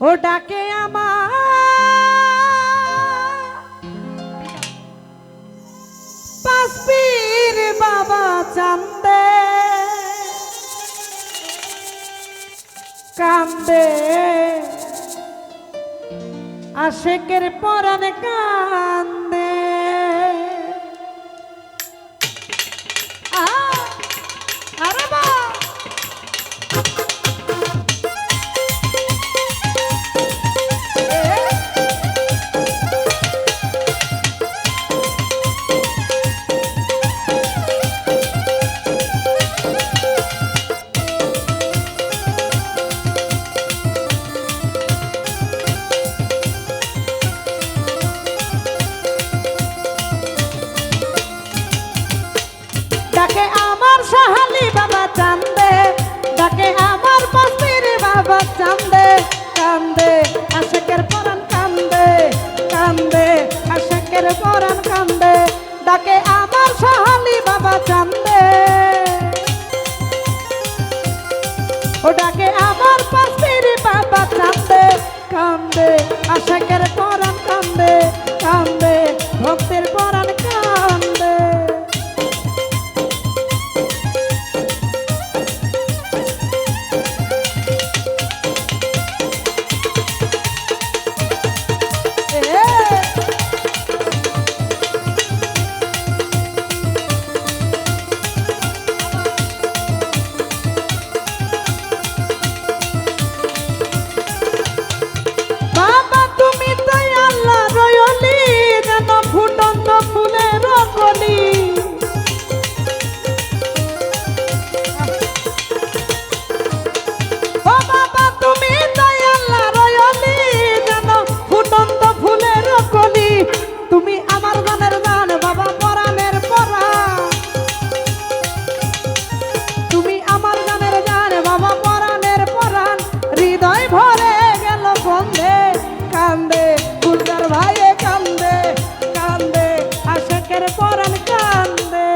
ও ডাকে আমার পাঁচ পীর বাবা চান্দে কান্দে আশেকের পরাণ কান্দে আরে বা ডাকে আমার সাহালি বাবা চান্দে ডাকে আমার পাঁচ পীর বাবা চান্দে কান্দে আশেকের পরাণ কান্দে কান্দে আশেকের পরাণ কান্দে ডাকে আমার সাহালি বাবা চান্দে ও ডাকে আমার পাঁচ পীর বাবা চান্দে কান্দে আশেকের পরাণ কান্দে কান্দে ভক্তের পরাণ কান্দে তুমি আমার গানের গান বাবা পরাণের পরাণ তুমি আমার গানের গান বাবা পরাণের পরাণ হৃদয় ভরে গেল বন্ধে কান্দে গুলজার ভাইয়ে কান্দে কান্দে আশেকের পরাণ কান্দে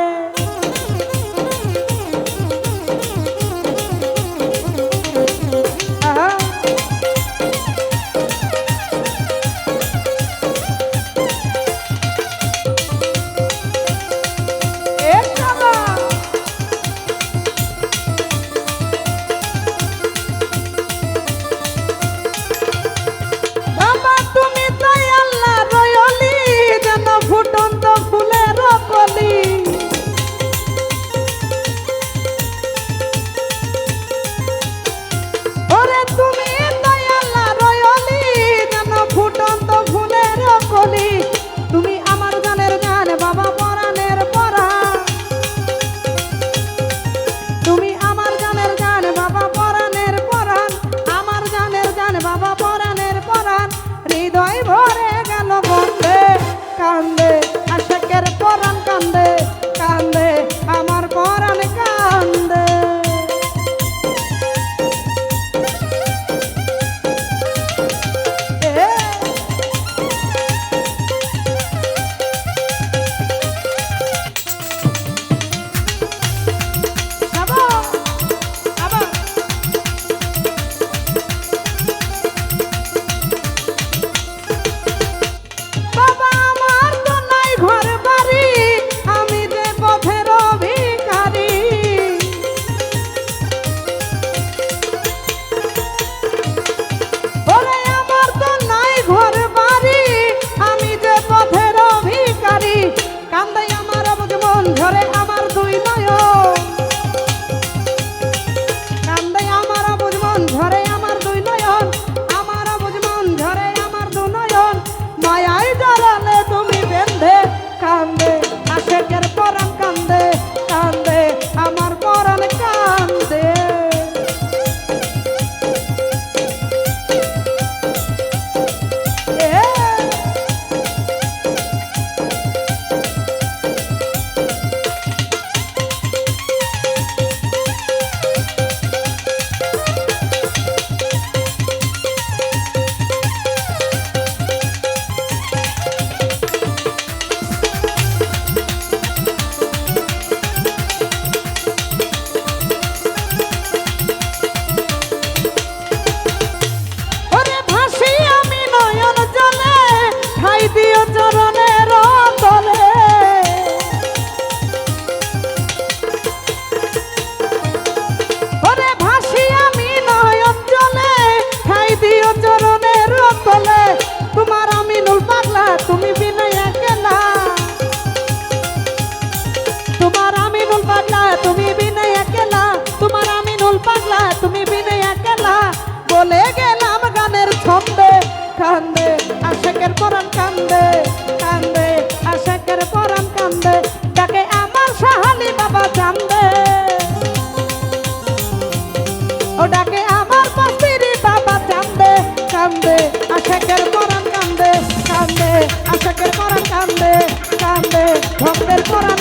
তুমি আমার গানের গান বাবা পরাণের পরাণ তুমি আমার গানের গান বাবা পরাণের পরাণ আমার গানের গান বাবা পরাণের পরাণ হৃদয় ভরে গেল বন্ধে কান্দে আশেকের পরাণ কান্দে কান্দে আমার পরাণ কান্দে কান্দে আশেকের পরাণ কান্দে কান্দে আশেকের পরাণ কান্দে কান্দে ভক্তের পরাণ